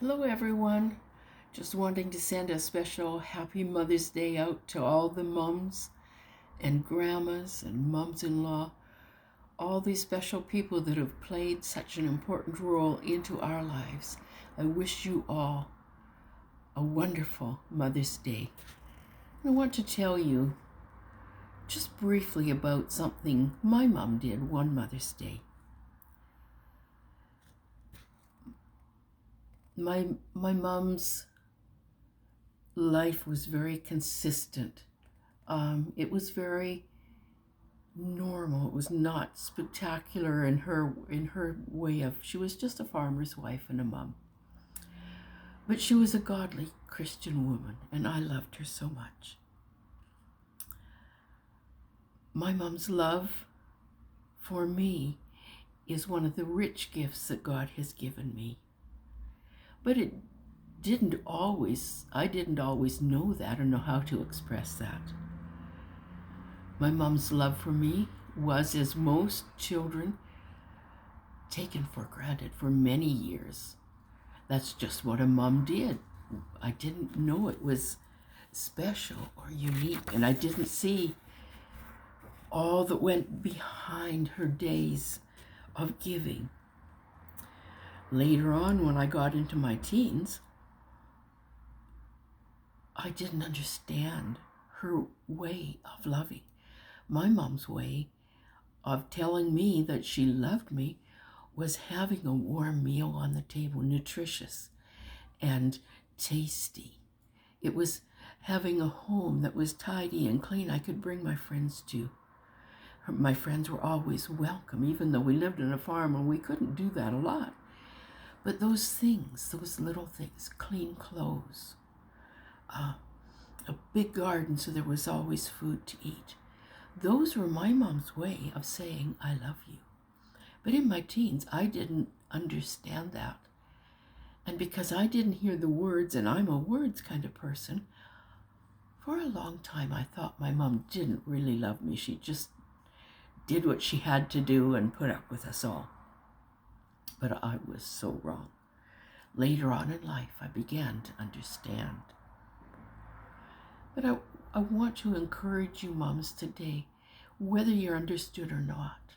Hello, everyone. Just wanting to send a special Happy Mother's Day out to all the mums and grandmas and mums-in-law, all these special people that have played such an important role into our lives. I wish you all a wonderful Mother's Day. I want to tell you just briefly about something my mom did one Mother's Day. My mom's life was very consistent. It was very normal. It was not spectacular in her way of. She was just a farmer's wife and a mom, but she was a godly Christian woman, and I loved her so much. My mom's love for me is one of the rich gifts that God has given me, but I didn't always know that or know how to express that. My mom's love for me was, as most children, taken for granted for many years. That's just what a mom did. I didn't know it was special or unique, and I didn't see all that went behind her days of giving. Later on, when I got into my teens, I didn't understand her way of loving. My mom's way of telling me that she loved me was having a warm meal on the table, nutritious and tasty. It was having a home that was tidy and clean I could bring my friends to. My friends were always welcome, even though we lived on a farm and we couldn't do that a lot. But those things, those little things, clean clothes, a big garden so there was always food to eat, those were my mom's way of saying, I love you. But in my teens, I didn't understand that. And because I didn't hear the words, and I'm a words kind of person, for a long time I thought my mom didn't really love me. She just did what she had to do and put up with us all. But I was so wrong. Later on in life, I began to understand. But I want to encourage you moms today, whether you're understood or not.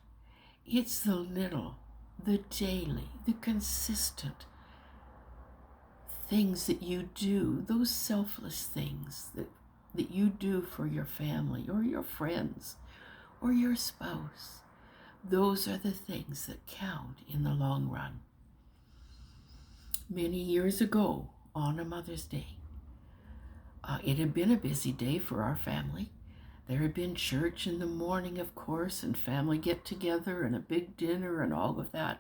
It's the little, the daily, the consistent things that you do, those selfless things that you do for your family or your friends or your spouse. Those are the things that count in the long run. Many years ago, on a Mother's Day, it had been a busy day for our family. There had been church in the morning, of course, and family get-together and a big dinner and all of that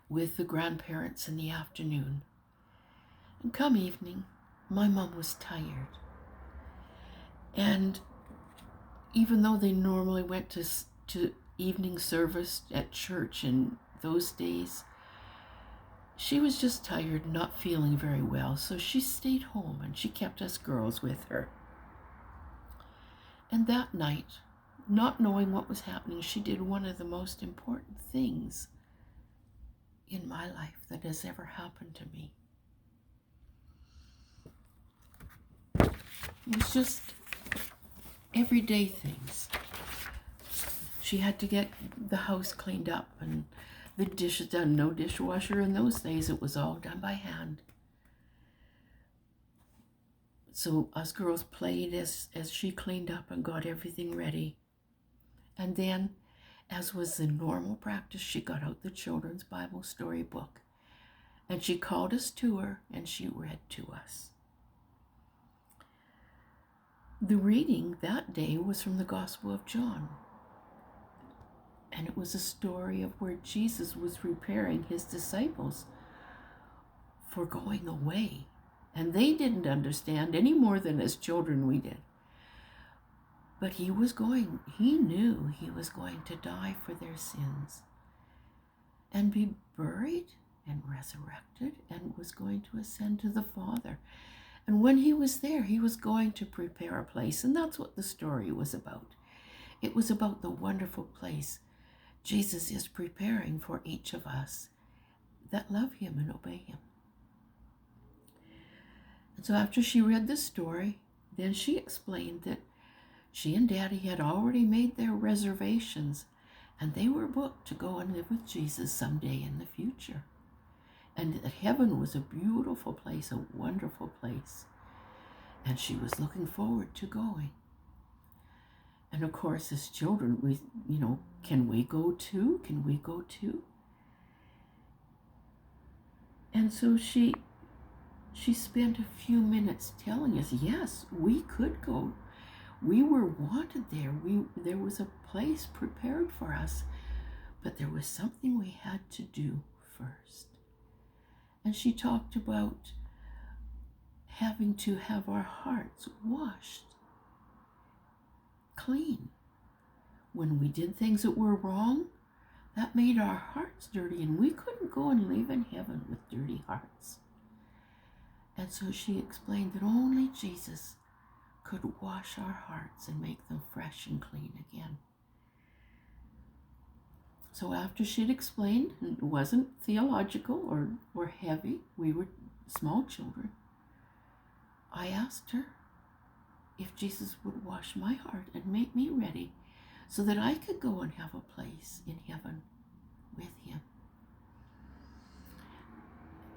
with the grandparents in the afternoon. And come evening, my mom was tired. And even though they normally went to evening service at church in those days, she was just tired, not feeling very well, so she stayed home and she kept us girls with her. And that night, not knowing what was happening, she did one of the most important things in my life that has ever happened to me. It was just everyday things. She had to get the house cleaned up and the dishes done. No dishwasher in those days. It was all done by hand. So us girls played as she cleaned up and got everything ready. And then, as was the normal practice, she got out the children's Bible story book. And she called us to her and she read to us. The reading that day was from the Gospel of John. And it was a story of where Jesus was preparing his disciples for going away. And they didn't understand any more than as children we did. But he knew he was going to die for their sins and be buried and resurrected and was going to ascend to the Father. And when he was there, he was going to prepare a place. And that's what the story was about. It was about the wonderful place Jesus is preparing for each of us that love him and obey him. So after she read the story, then she explained that she and Daddy had already made their reservations, and they were booked to go and live with Jesus someday in the future. And that heaven was a beautiful place, a wonderful place. And she was looking forward to going. And of course, as children, we, can we go too? Can we go too? And so she spent a few minutes telling us, yes, we could go. We were wanted there. There was a place prepared for us, but there was something we had to do first. And she talked about having to have our hearts washed clean. When we did things that were wrong, that made our hearts dirty, and we couldn't go and live in heaven with dirty hearts. And so she explained that only Jesus could wash our hearts and make them fresh and clean again. So after she'd explained, and it wasn't theological or heavy, we were small children, I asked her if Jesus would wash my heart and make me ready so that I could go and have a place in heaven with him.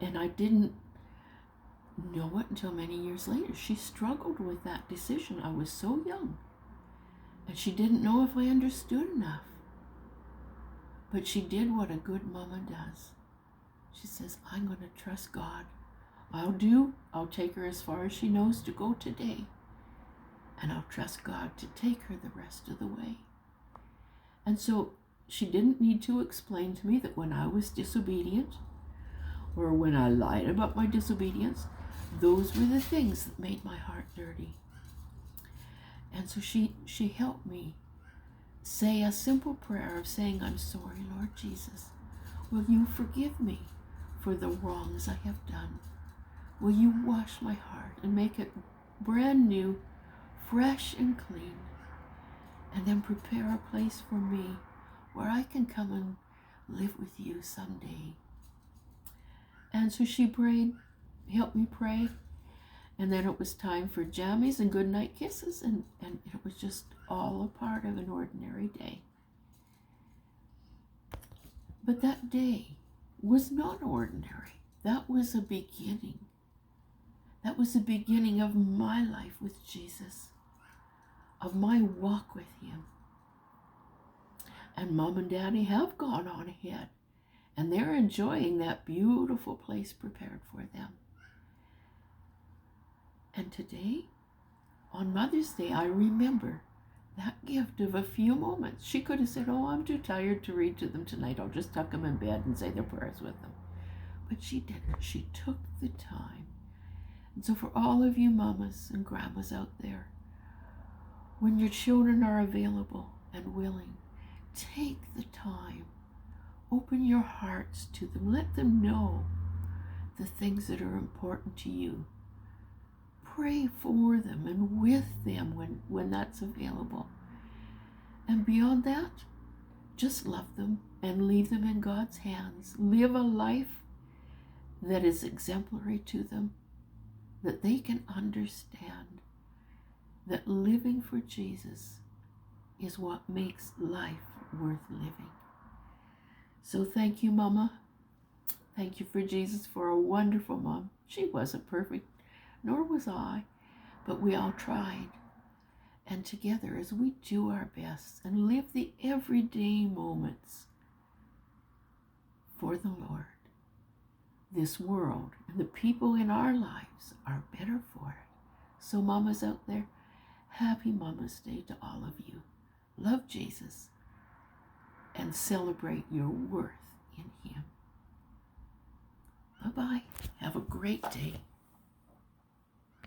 And I didn't know it until many years later. She struggled with that decision. I was so young, and she didn't know if I understood enough. But she did what a good mama does. She says, I'm going to trust God. I'll take her as far as she knows to go today, and I'll trust God to take her the rest of the way. And so she didn't need to explain to me that when I was disobedient, or when I lied about my disobedience, those were the things that made my heart dirty. And so she helped me say a simple prayer of saying, I'm sorry, Lord Jesus. Will you forgive me for the wrongs I have done? Will you wash my heart and make it brand new, fresh and clean? And then prepare a place for me where I can come and live with you someday. And so she prayed, helped me pray, and then it was time for jammies and goodnight kisses, and it was just all a part of an ordinary day. But that day was not ordinary. That was a beginning. That was the beginning of my life with Jesus, of my walk with him. And Mom and Daddy have gone on ahead, and they're enjoying that beautiful place prepared for them. And today, on Mother's Day, I remember that gift of a few moments. She could have said, oh, I'm too tired to read to them tonight. I'll just tuck them in bed and say their prayers with them. But she didn't. She took the time. And so for all of you mamas and grandmas out there, when your children are available and willing, take the time. Open your hearts to them. Let them know the things that are important to you. Pray for them and with them when that's available. And beyond that, just love them and leave them in God's hands. Live a life that is exemplary to them, that they can understand that living for Jesus is what makes life worth living. So thank you, Mama. Thank you for Jesus, for a wonderful mom. She wasn't perfect, nor was I, but we all tried. And together, as we do our best and live the everyday moments for the Lord, this world and the people in our lives are better for it. So mamas out there, happy Mama's Day to all of you. Love Jesus and celebrate your worth in him. Bye-bye. Have a great day.